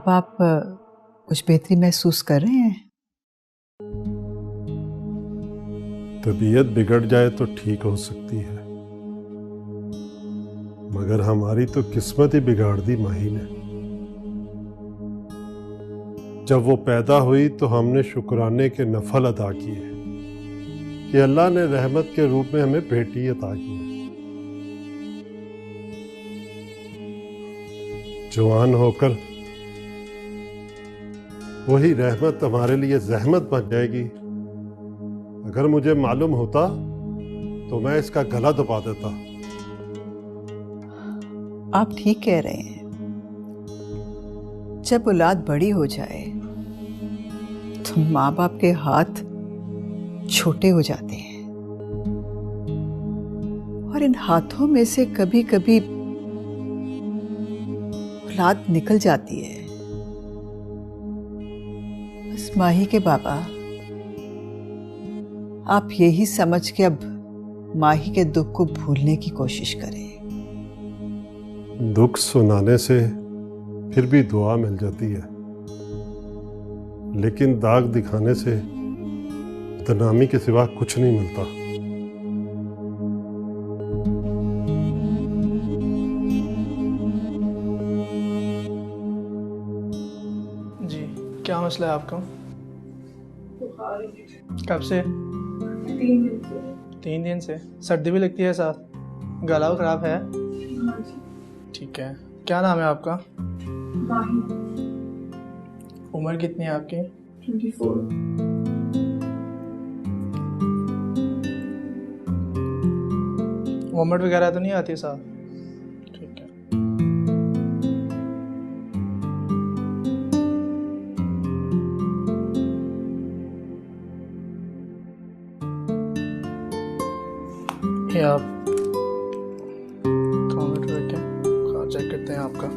अब आप कुछ बेहतरी महसूस कर रहे हैं? तबीयत बिगड़ जाए तो ठीक हो सकती है, मगर हमारी तो किस्मत ही बिगाड़ दी माही ने। जब वो पैदा हुई तो हमने शुक्राने के नफल अदा किए कि अल्लाह ने रहमत के रूप में हमें बेटी अता की। जवान होकर वही रहमत हमारे लिए जहमत बन जाएगी। अगर मुझे मालूम होता तो मैं इसका गला दबा देता। आप ठीक कह रहे हैं। जब औलाद बड़ी हो जाए तो माँ बाप के हाथ छोटे हो जाते हैं और इन हाथों में से कभी कभी औलाद निकल जाती है। बस माही के बाबा, आप यही समझ के अब माही के दुख को भूलने की कोशिश करें। दुख सुनाने से फिर भी दुआ मिल जाती है, लेकिन दाग दिखाने से बदनामी के सिवा कुछ नहीं मिलता। जी, क्या मसला है आपका? कब से? 3 दिन से। 3 दिन से? सर्दी भी लगती है साथ? गला खराब है? हाँ जी। ठीक है। क्या नाम है आपका? माही। उम्र कितनी है आपकी? 24। वॉमिट वगैरह तो नहीं आती साथ? ठीक है। ये आप थर्मामीटर रखें, चेक करते हैं आपका।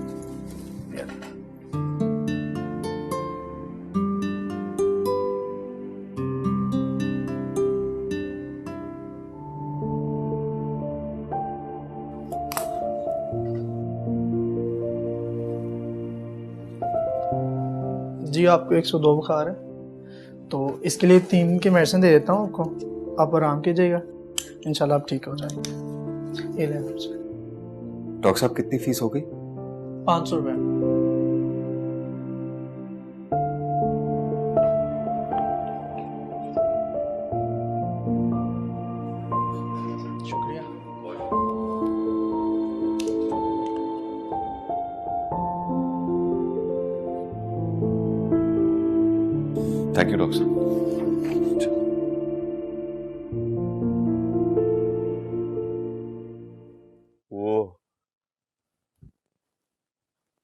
जी, आपको 102 बुखार है, तो इसके लिए 3 की मेडिसिन दे देता हूँ आपको। आप आराम कीजिएगा, इंशाल्लाह आप ठीक हो जाएंगे। ये ले डॉक्टर साहब, कितनी फीस हो गई? 500 रुपये। शुक्रिया। थैंक यू डॉक्टर साहब।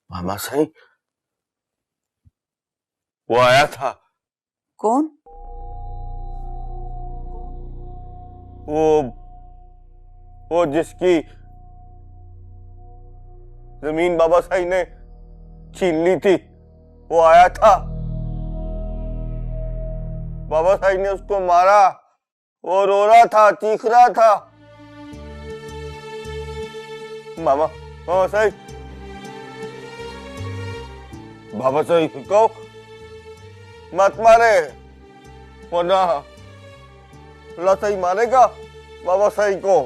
मामा साईं, वो आया था। कौन? वो जिसकी जमीन बाबा साईं ने छीन ली थी, वो आया था। बाबा साईं ने उसको मारा, वो रो रहा था, चीख रहा था। मामा साईं, बाबा साईं को मत मारे, वरना अल्लाह साईं मारेगा बाबा साईं को।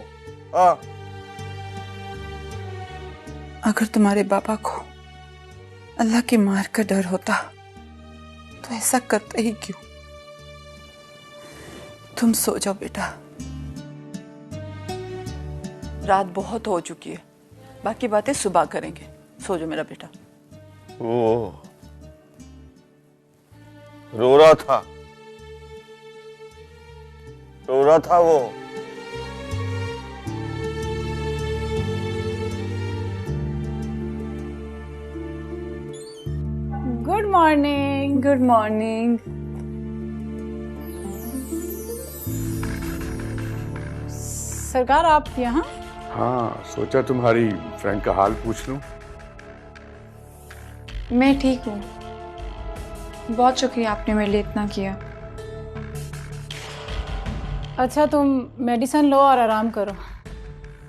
हाँ, अगर तुम्हारे बाबा को अल्लाह की मार का डर होता तो ऐसा करता ही क्यों? तुम सो जाओ बेटा, रात बहुत हो चुकी है, बाकी बातें सुबह करेंगे। सो जाओ मेरा बेटा। वो रो रहा था वो। Good morning. Good morning. सरकार, आप यहाँ? हाँ, सोचा तुम्हारी फ्रेंड का हाल पूछ लूं। मैं ठीक हूँ, बहुत शुक्रिया आपने मेरे लिए इतना किया। अच्छा, तुम मेडिसिन लो और आराम करो।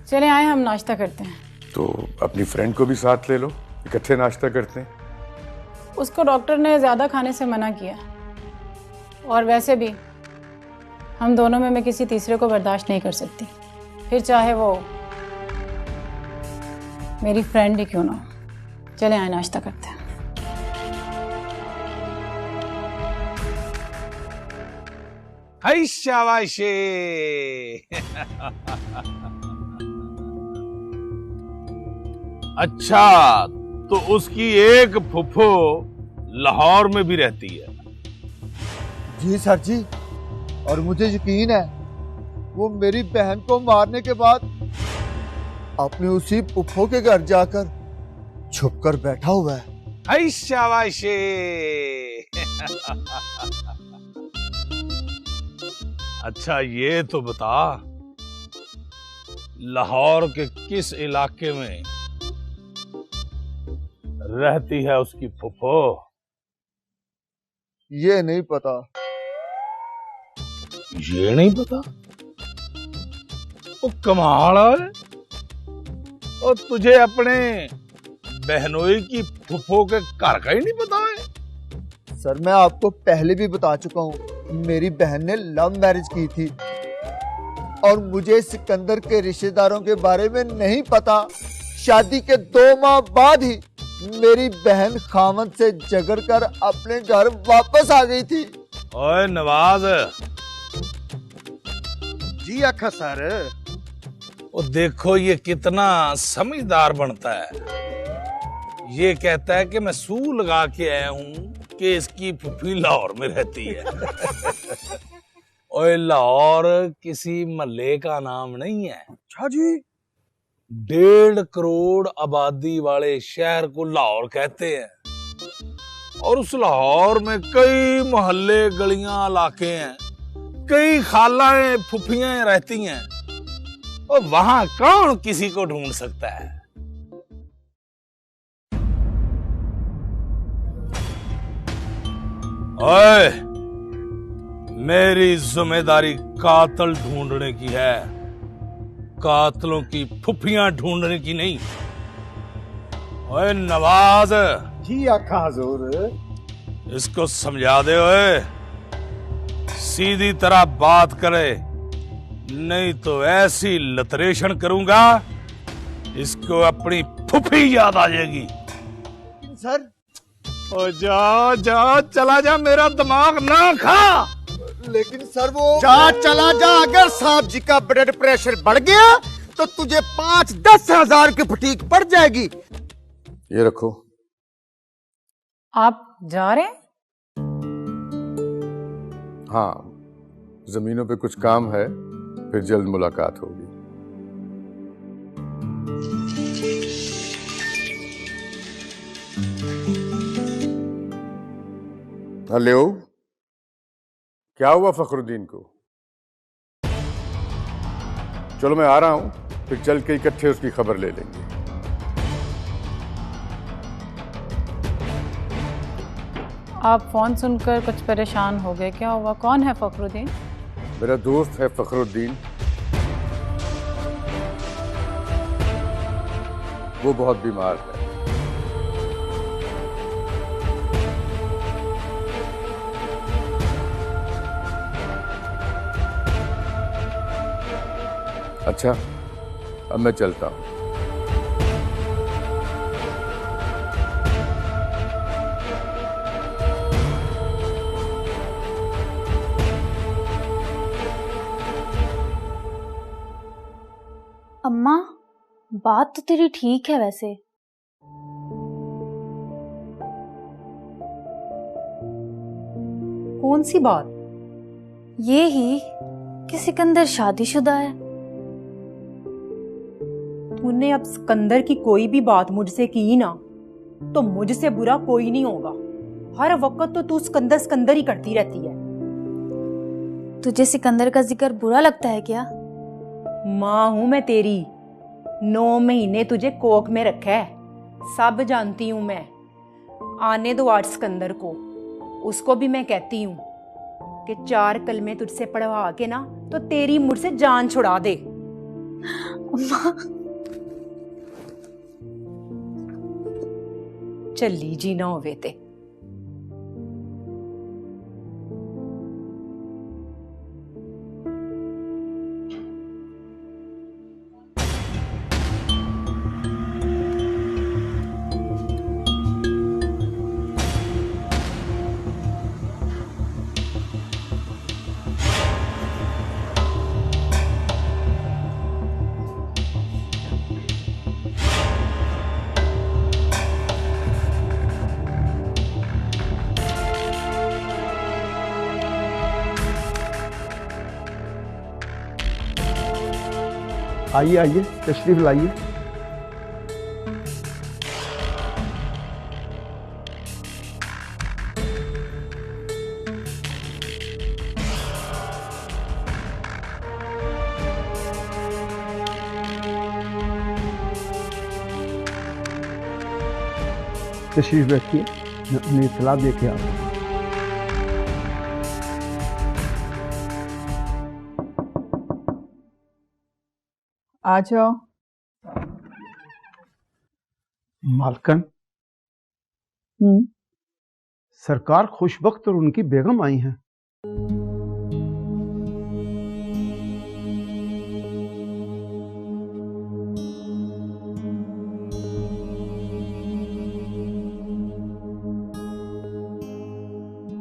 चले आए, हम नाश्ता करते हैं। तो अपनी फ्रेंड को भी साथ ले लो, इकट्ठे नाश्ता करते हैं। उसको डॉक्टर ने ज़्यादा खाने से मना किया, और वैसे भी हम दोनों में मैं किसी तीसरे को बर्दाश्त नहीं कर सकती, फिर चाहे वो मेरी फ्रेंड ही क्यों ना हो। चले आए नाश्ता करते हैं। हाय शाबाशी। अच्छा, तो उसकी एक फुफ्फो लाहौर में भी रहती है? जी सर जी, और मुझे यकीन है वो मेरी बहन को मारने के बाद अपने उसी फुफ्फो के घर जाकर छुपकर बैठा हुआ है। हाय शाबाशी। अच्छा ये तो बता, लाहौर के किस इलाके में रहती है उसकी फुफ्फो? ये नहीं पता। ये नहीं पता? वो कमाल है। और तुझे अपने बहनोई की फुफ्फो के घर का ही नहीं पता है? सर मैं आपको पहले भी बता चुका हूँ, मेरी बहन ने लव मैरिज की थी और मुझे सिकंदर के रिश्तेदारों के बारे में नहीं पता। शादी के 2 माह बाद ही मेरी बहन खामद से झगड़ कर अपने घर वापस आ गई थी। ओए नवाज। जी आखा सर। वो देखो ये कितना समझदार बनता है। ये कहता है कि मैं सू लगा के आया हूं कि इसकी फुफी लाहौर में रहती है। ओए लाहौर किसी महल्ले का नाम नहीं है। अच्छा जी। 1.5 करोड़ आबादी वाले शहर को लाहौर कहते हैं, और उस लाहौर में कई मोहल्ले, गलियां, इलाके हैं, कई खालाएं, फुफियां रहती हैं, और वहां कौन किसी को ढूंढ सकता है? ओए, मेरी जिम्मेदारी कातिल ढूंढने की है, कातिलों की फुफियां ढूंढने की नहीं। ओए नवाज। जी आका हुजूर। इसको समझा दे, ओए सीधी तरह बात करे, नहीं तो ऐसी लतरेशन करूंगा इसको अपनी फुफी याद आ जाएगी। सर। ओ जा जा, चला जा, मेरा दिमाग ना खा। लेकिन सर वो जा चला जा, अगर साहब जी का ब्लड प्रेशर बढ़ गया तो तुझे 5-10 हजार की फटीक पड़ जाएगी। ये रखो। आप जा रहे हैं? हाँ, जमीनों पे कुछ काम है, फिर जल्द मुलाकात होगी। हेलो, क्या हुआ फखरुद्दीन को? चलो मैं आ रहा हूं, फिर चल के इकट्ठे उसकी खबर ले लेंगे। आप फोन सुनकर कुछ परेशान हो गए, क्या हुआ? कौन है फखरुद्दीन? मेरा दोस्त है फखरुद्दीन, वो बहुत बीमार है। अच्छा, अब मैं चलता हूं। अम्मा, बात तो तेरी ठीक है वैसे। कौन सी बात? ये ही कि सिकंदर शादीशुदा है। तूने अब सिकंदर की कोई भी बात मुझसे की ना, तो मुझसे बुरा कोई नहीं होगा। हर वक्त तो तू सिकंदर सिकंदर ही करती रहती है। तुझे सिकंदर का जिक्र बुरा लगता है क्या? माँ हूं मैं तेरी, 9 महीने तुझे कोख में रखा है, सब जानती हूं मैं। आने दो आज सिकंदर को, उसको भी मैं कहती हूं कि 4 कलमे तुझसे पढ़वा के ना तो तेरी मुझसे जान छुड़ा दे। चली जी ना होवे ते आइए आइए, तशरीफ लाइए। तशरीफ रखिए, मैं उन्हें इत्तला दे के आता हूँ। आ जाओ। मालकन, सरकार खुशबख्त और उनकी बेगम आई हैं।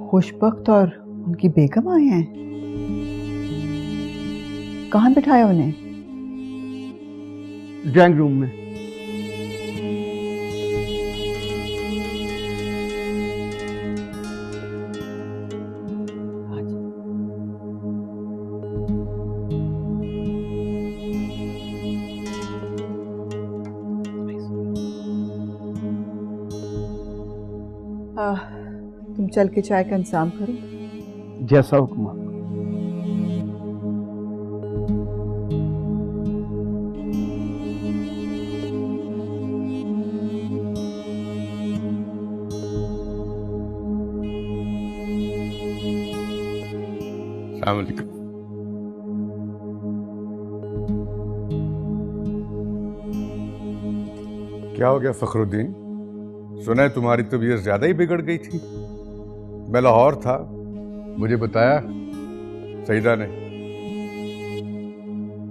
खुशबख्त और उनकी बेगम आए हैं। कहाँ बिठाया उन्हें? ड्राइंग रूम में। तुम चल के चाय का इंतजाम करो। जैसा हुक्म। अस्सलाम वालेकुम। क्या हो गया फखरुद्दीन? सुना है तुम्हारी तबीयत ज्यादा ही बिगड़ गई थी। मैं लाहौर था, मुझे बताया सईदा ने,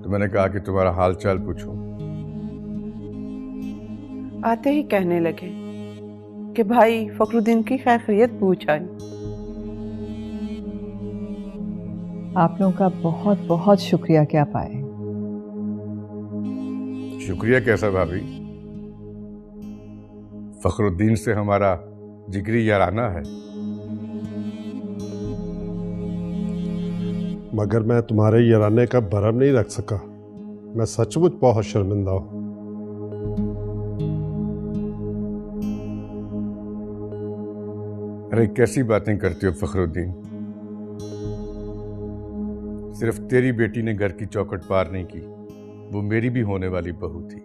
तो मैंने कहा कि तुम्हारा हाल चाल पूछूं। आते ही कहने लगे कि भाई फखरुद्दीन की खैर खैरियत पूछ आई। आप लोगों का बहुत बहुत शुक्रिया कि आप आए। शुक्रिया कैसा भाभी? फखरुद्दीन से हमारा जिगरी याराना है। मगर मैं तुम्हारे याराने का भरम नहीं रख सका। मैं सचमुच बहुत शर्मिंदा हूं। अरे कैसी बातें करते हो फखरुद्दीन? सिर्फ तेरी बेटी ने घर की चौखट पार नहीं की, वो मेरी भी होने वाली बहू थी।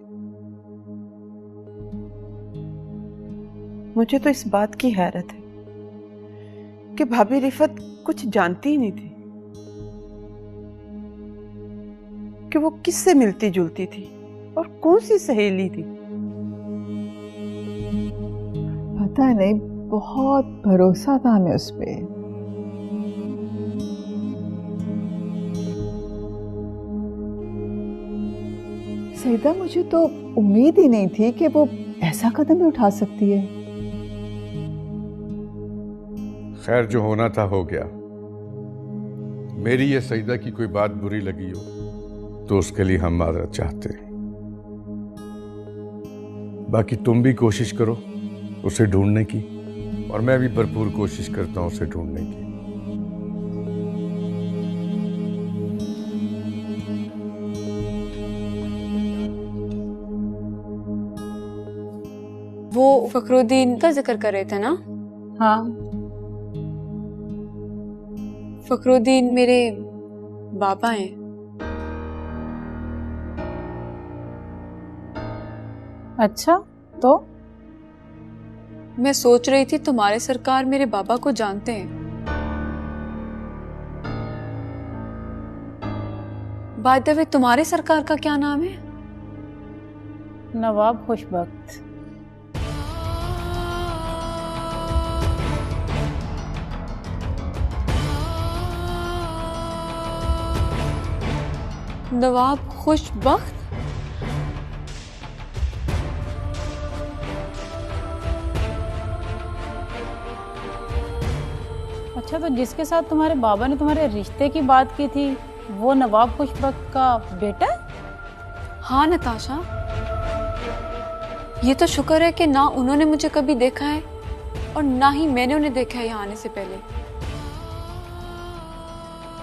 मुझे तो इस बात की हैरत है कि भाभी रिफत कुछ जानती ही नहीं थी कि वो किससे मिलती जुलती थी और कौन सी सहेली थी। पता नहीं, बहुत भरोसा था हमें उस पे। सईदा, मुझे तो उम्मीद ही नहीं थी कि वो ऐसा कदम भी उठा सकती है। खैर, जो होना था हो गया। मेरी ये सईदा की कोई बात बुरी लगी हो तो उसके लिए हम माजरत चाहते हैं। बाकी तुम भी कोशिश करो उसे ढूंढने की, और मैं भी भरपूर कोशिश करता हूं उसे ढूंढने की। वो फखरुद्दीन का जिक्र कर रहे थे ना? हाँ। फखरुद्दीन मेरे बाबा हैं। अच्छा, तो मैं सोच रही थी तुम्हारे सरकार मेरे बाबा को जानते हैं। बाय द वे, तुम्हारे सरकार का क्या नाम है? नवाब खुशबख्त। नवाब खुशबख्त? अच्छा, तो जिसके साथ तुम्हारे बाबा ने तुम्हारे रिश्ते की बात की थी वो नवाब खुशबख्त का बेटा? हाँ नताशा, ये तो शुक्र है कि ना उन्होंने मुझे कभी देखा है और ना ही मैंने उन्हें देखा है यहाँ आने से पहले।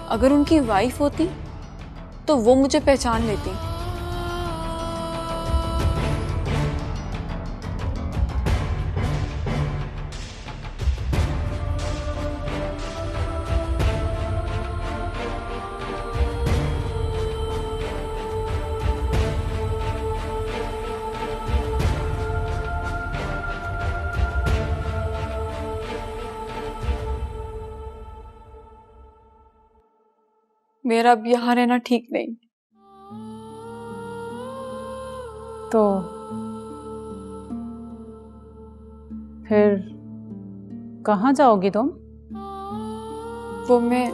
अगर उनकी वाइफ होती तो वो मुझे पहचान लेती। मेरा अब यहाँ रहना ठीक नहीं। तो फिर कहाँ जाओगी तुम? वो मैं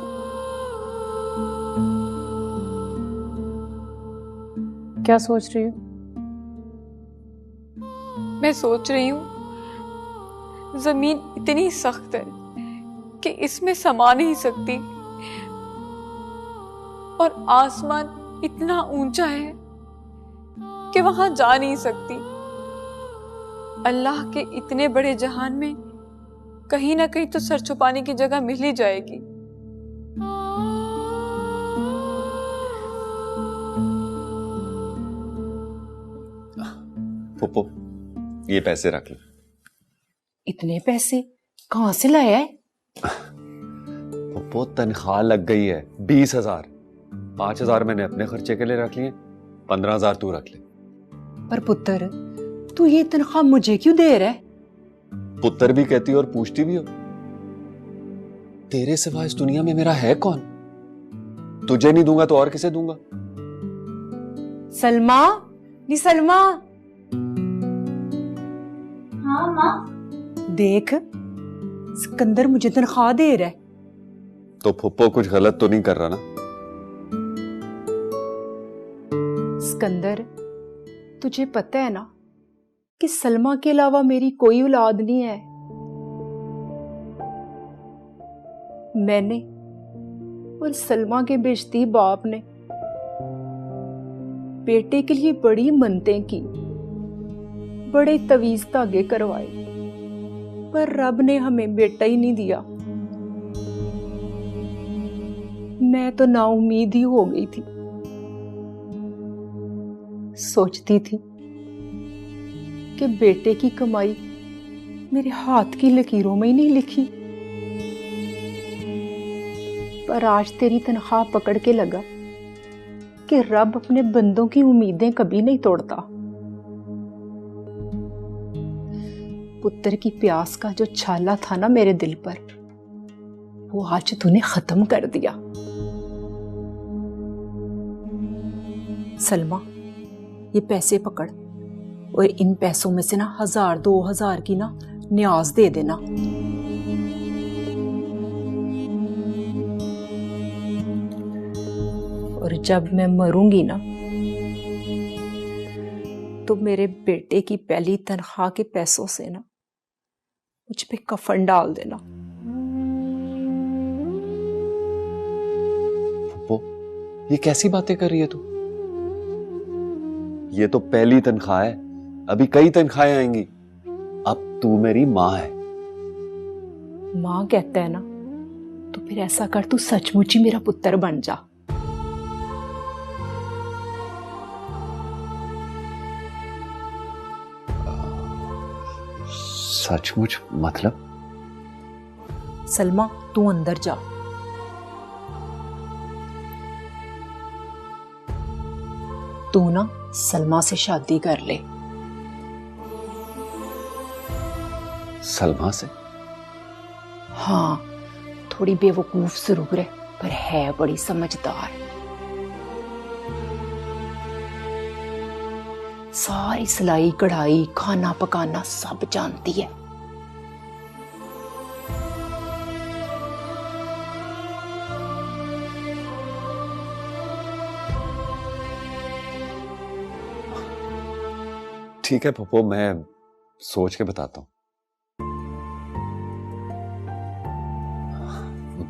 क्या सोच रही हो? मैं सोच रही हूँ जमीन इतनी सख्त है कि इसमें समा नहीं सकती, और आसमान इतना ऊंचा है कि वहां जा नहीं सकती। अल्लाह के इतने बड़े जहान में कहीं ना कहीं तो सर छुपाने की जगह मिल ही जाएगी। पप्पो, ये पैसे रख लो। इतने पैसे कहां से लाया है? पप्पो, तनख्वाह लग गई है 20,000। 5,000 मैंने अपने खर्चे के लिए रख लिए, 15,000 तू रख ले। पर पुत्र, तू ये तनख्वाह मुझे क्यों दे रहा है? पुत्र भी कहती हो और पूछती भी हो। तेरे सिवा इस दुनिया में मेरा है कौन? तुझे नहीं दूंगा तो और किसे दूंगा? सलमा, नी सलमा। हाँ माँ। देख, सिकंदर मुझे तनख्वाह दे रहा है। तो फुप्पो कुछ गलत तो नहीं कर रहा ना? सिकंदर, तुझे पता है ना कि सलमा के अलावा मेरी कोई औलाद नहीं है। मैंने और सलमा के बेइज्जती बाप ने बेटे के लिए बड़ी मन्नतें की, बड़े तवीज धागे करवाए, पर रब ने हमें बेटा ही नहीं दिया। मैं तो नाउम्मीद ही हो गई थी। सोचती थी कि बेटे की कमाई मेरे हाथ की लकीरों में ही नहीं लिखी, पर आज तेरी तनख्वाह पकड़ के लगा कि रब अपने बंदों की उम्मीदें कभी नहीं तोड़ता। पुत्र की प्यास का जो छाला था ना मेरे दिल पर, वो आज तूने खत्म कर दिया। सलमा, ये पैसे पकड़ और इन पैसों में से ना 1,000-2,000 की ना न्याज दे देना। और जब मैं मरूंगी ना, तो मेरे बेटे की पहली तनख्वाह के पैसों से ना मुझ पे कफन डाल देना। फुप्पो, ये कैसी बातें कर रही है तू? ये तो पहली तनख्वाह है, अभी कई तनख्वाहें आएंगी। अब तू मेरी माँ है। माँ कहता है ना, तो फिर ऐसा कर, तू सचमुच ही मेरा पुत्र बन जा। सचमुच मतलब? सलमा, तू अंदर जा। तू ना सलमा से शादी कर ले। सलमा से? हाँ, थोड़ी बेवकूफ जरूर है, पर है बड़ी समझदार। सारी सिलाई कढ़ाई खाना पकाना सब जानती है। ठीक है पप्पो, मैं सोच के बताता हूँ।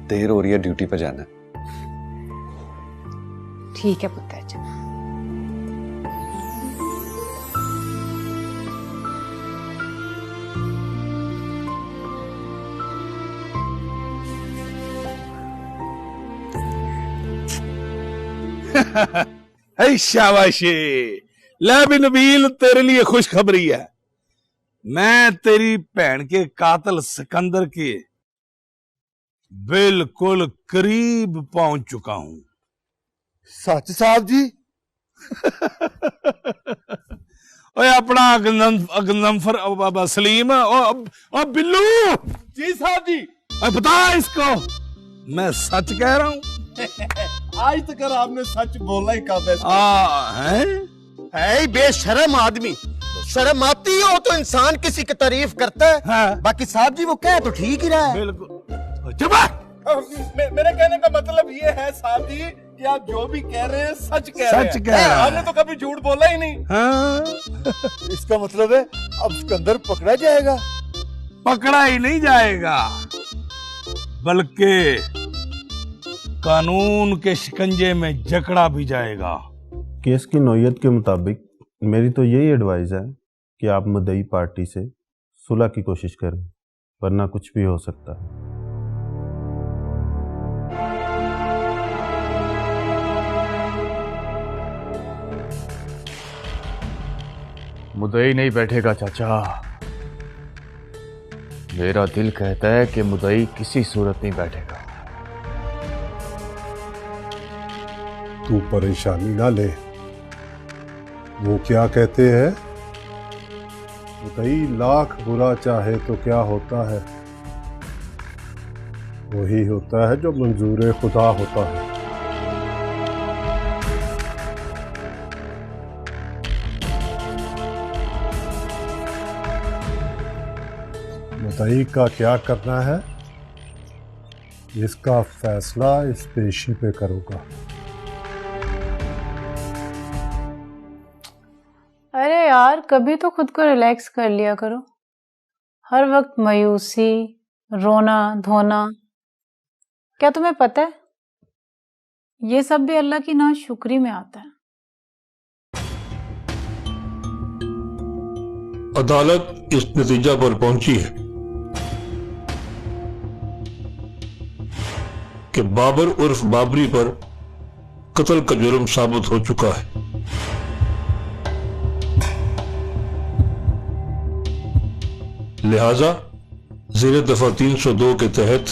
देर हो रही है, ड्यूटी पर जाना है। ठीक है पुत्र जी। है शाबाशी। ले भी नबील, तेरे लिए खुशखबरी है। मैं तेरी भैन के कातिल सिकंदर के बिल्कुल करीब पहुंच चुका हूं। सच साहब जी? ओए अपना अगनफर सलीम और बिल्लू जी साहब जी। बता इसको मैं सच कह रहा हूं। आज तक आपने सच बोला ही कब है बेशरम आदमी। शर्म आती हो तो इंसान किसी की तारीफ करता है। हाँ। बाकी साहब जी वो कह तो ठीक ही रहा है। मेरे कहने का मतलब ये है साहब जी कि आप जो भी कह रहे हैं सच कह रहे हैं। आपने तो कभी झूठ बोला ही नहीं। हाँ। इसका मतलब है अब सिकंदर पकड़ा जाएगा? पकड़ा ही नहीं जाएगा, बल्कि कानून के शिकंजे में जकड़ा भी जाएगा। केस की नौयत के मुताबिक मेरी तो यही एडवाइस है कि आप मुद्दई पार्टी से सुलह की कोशिश करें, वरना कुछ भी हो सकता है। मुद्दई नहीं बैठेगा चाचा। मेरा दिल कहता है कि मुद्दई किसी सूरत नहीं बैठेगा। तू परेशानी ना ले। वो क्या कहते हैं, मुद्दई लाख बुरा चाहे तो क्या होता है, वही होता है जो मंजूर खुदा होता है। मुद्दई का क्या करना है, इसका फैसला इस पेशी पे करूंगा। अरे यार, कभी तो खुद को रिलैक्स कर लिया करो। हर वक्त मायूसी, रोना धोना। क्या तुम्हें पता है ये सब भी अल्लाह की नाशुक्री में आता है। अदालत इस नतीजा पर पहुंची है कि बाबर उर्फ बाबरी पर कत्ल का जुर्म साबित हो चुका है। लिहाजा ज़ेर दफा 302 के तहत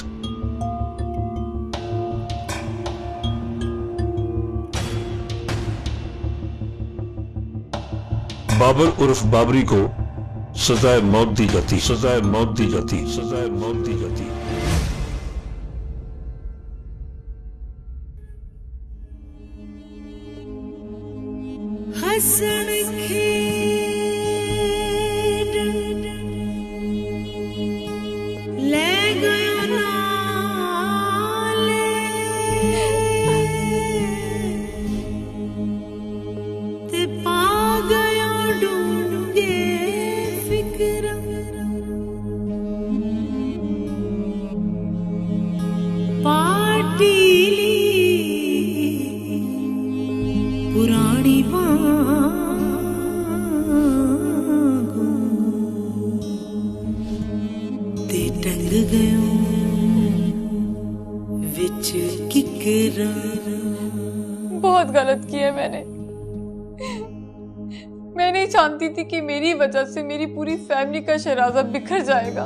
बाबर उर्फ बाबरी को सजाए मौत दी जाती, सजाए मौत दी जाती, सजाए मौत दी जाती। हसन ले गयो नाले ते पा गयो डूंगे फिक्र पार्टी पुरानी ते टंग गयो विच किकरा। बहुत गलत किया मैंने। मैं नहीं जानती थी कि मेरी वजह से मेरी पूरी फैमिली का शराजा बिखर जाएगा।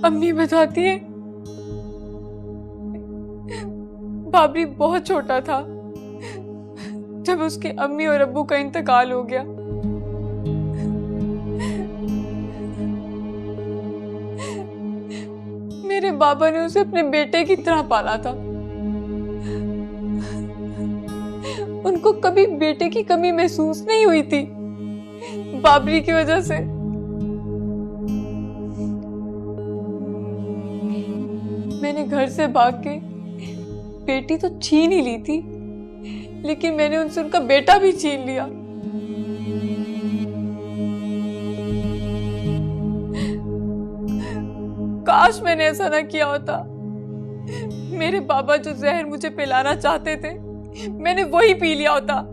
अम्मी बताती है बाबरी बहुत छोटा था जब उसके अम्मी और अब्बू का इंतकाल हो गया। मेरे बाबा ने उसे अपने बेटे की तरह पाला था। उनको कभी बेटे की कमी महसूस नहीं हुई थी बाबरी की वजह से। मैंने घर से भाग के बेटी तो छीन ही ली थी, लेकिन मैंने उनसे उनका बेटा भी छीन लिया। काश मैंने ऐसा ना किया होता। मेरे बाबा जो जहर मुझे पिलाना चाहते थे मैंने वही पी लिया होता।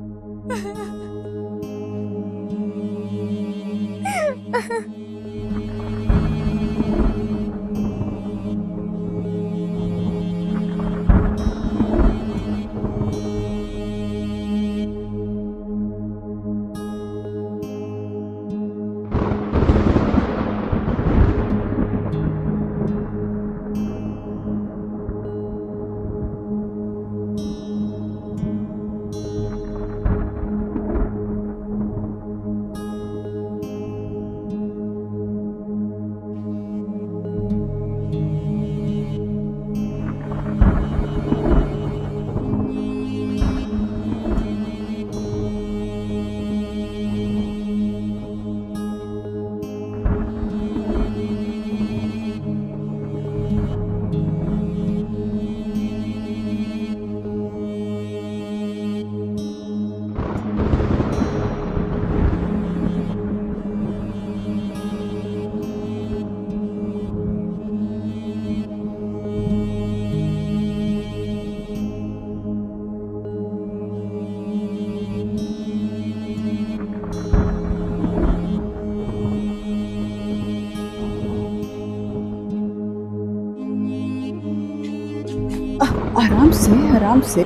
आराम से आराम से।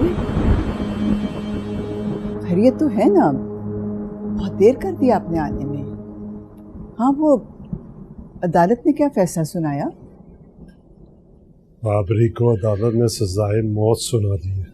खैरियत तो है ना? बहुत देर कर दिया आपने आने में। हाँ, वो अदालत ने क्या फैसला सुनाया? बाबरी को अदालत ने सजाए मौत सुना दी है।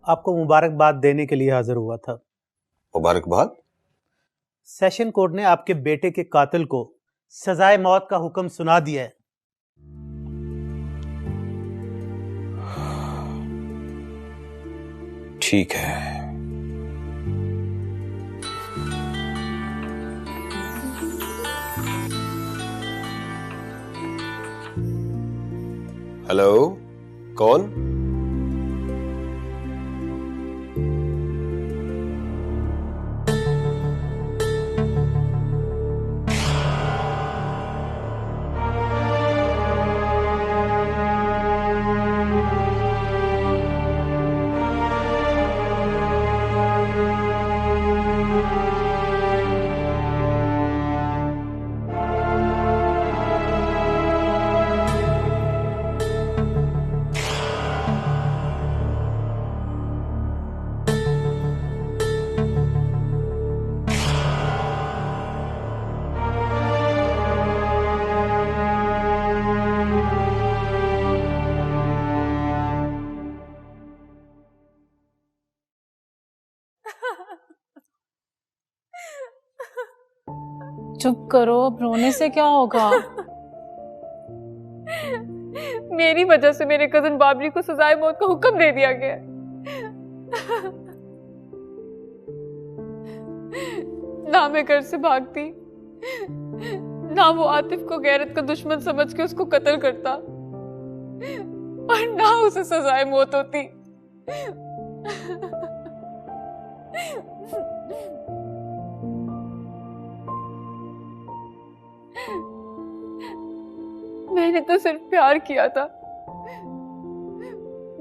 आपको मुबारकबाद देने के लिए हाजिर हुआ था। मुबारकबाद? सेशन कोर्ट ने आपके बेटे के कातिल को सजाए मौत का हुक्म सुना दिया है। ठीक है। हेलो, कौन? चुप करो, अब रोने से क्या होगा? मेरी वजह से मेरे कजन बाबरी को सजाए मौत का हुक्म दे दिया गया। ना मैं घर से भागती, ना वो आतिफ को गैरत का दुश्मन समझ के उसको कत्ल करता, और ना उसे सजाए मौत होती। मैंने तो सिर्फ प्यार किया था।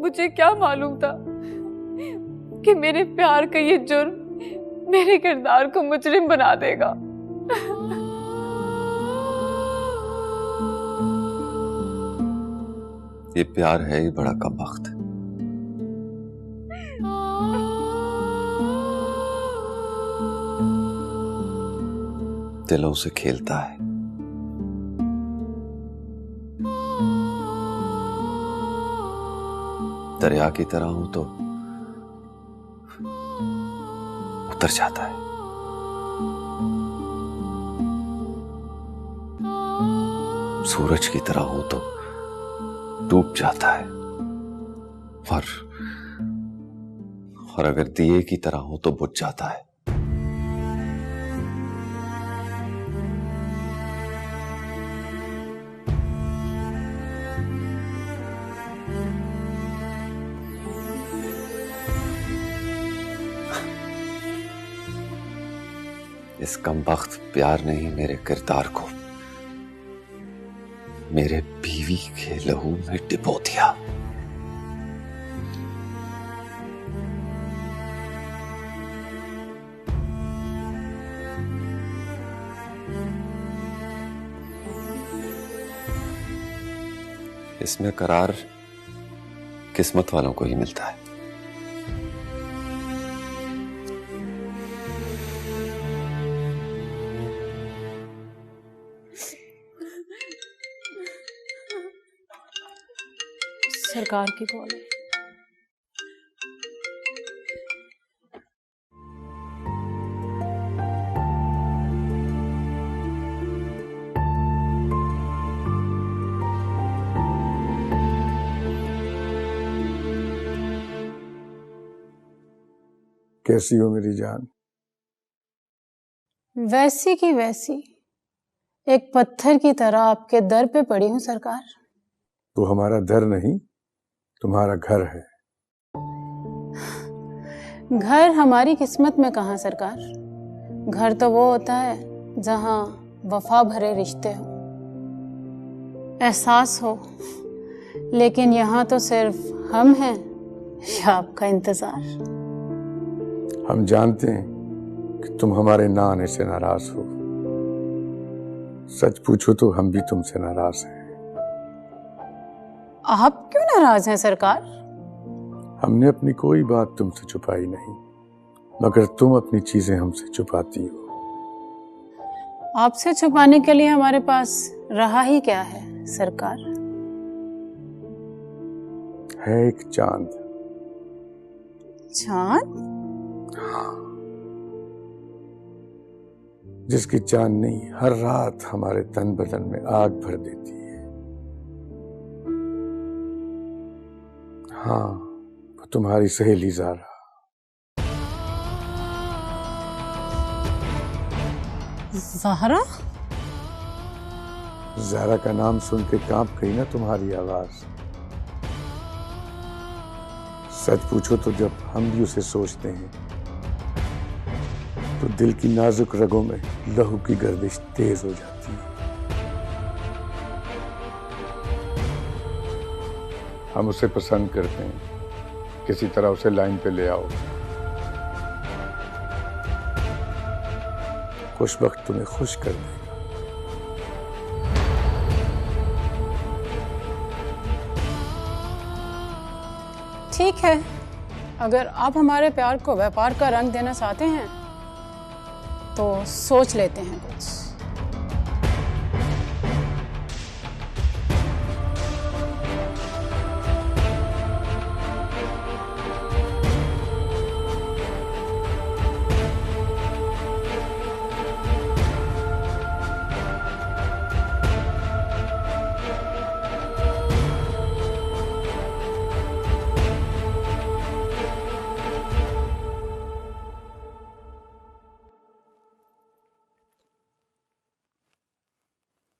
मुझे क्या मालूम था कि मेरे प्यार का ये जुर्म मेरे किरदार को मुजरिम बना देगा। ये प्यार है ही बड़ा कमबख्त। दिलों से खेलता है। दरिया की तरह हूं तो उतर जाता है, सूरज की तरह हूं तो डूब जाता है, और अगर दिए की तरह हूं तो बुझ जाता है। इस कमबख्त प्यार ने ही मेरे किरदार को मेरे बीवी के लहू में डिबो दिया। इसमें करार किस्मत वालों को ही मिलता है। सरकार की कॉल है। कैसी हो मेरी जान? वैसी की वैसी, एक पत्थर की तरह आपके दर पे पड़ी हूँ सरकार। तो हमारा दर नहीं, तुम्हारा घर है। घर हमारी किस्मत में कहाँ सरकार। घर तो वो होता है जहाँ वफा भरे रिश्ते हो, एहसास हो, लेकिन यहाँ तो सिर्फ हम हैं या आपका इंतजार। हम जानते हैं कि तुम हमारे ना आने से नाराज हो। सच पूछो तो हम भी तुमसे नाराज हैं। आप क्यों नाराज हैं सरकार? हमने अपनी कोई बात तुमसे छुपाई नहीं, मगर तुम अपनी चीजें हमसे छुपाती हो। आपसे छुपाने के लिए हमारे पास रहा ही क्या है सरकार? है एक चांद। चांद? जिसकी चांदनी हर रात हमारे तन बदन में आग भर देती है। हाँ, वो तुम्हारी सहेली ज़ारा। ज़ारा? ज़ारा का नाम सुन के कांप गई ना तुम्हारी आवाज। सच पूछो तो जब हम भी उसे सोचते हैं तो दिल की नाजुक रगों में लहू की गर्दिश तेज हो जाती है। हम उसे पसंद करते हैं, किसी तरह उसे लाइन पे ले आओ। खुश वक्त तुम्हें खुश कर देगा। ठीक है, अगर आप हमारे प्यार को व्यापार का रंग देना चाहते हैं तो सोच लेते हैं कुछ।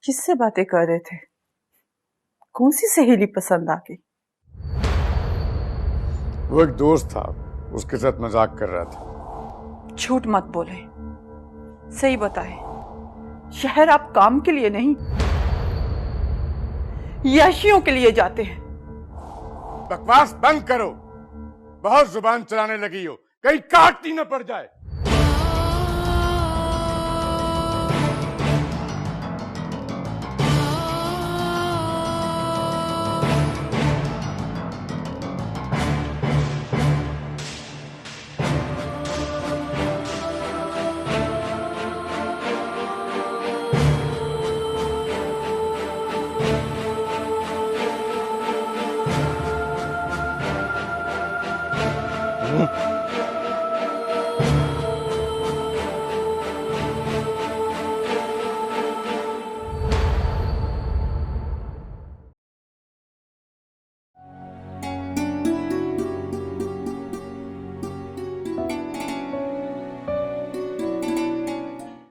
किससे बातें कर रहे थे? कौन सी सहेली पसंद आ गई? वो एक दोस्त था, उसके साथ मजाक कर रहा था। झूठ मत बोले, सही बताए। शहर आप काम के लिए नहीं, याशियों के लिए जाते हैं। बकवास बंद करो, बहुत जुबान चलाने लगी हो, कहीं काटती न पड़ जाए।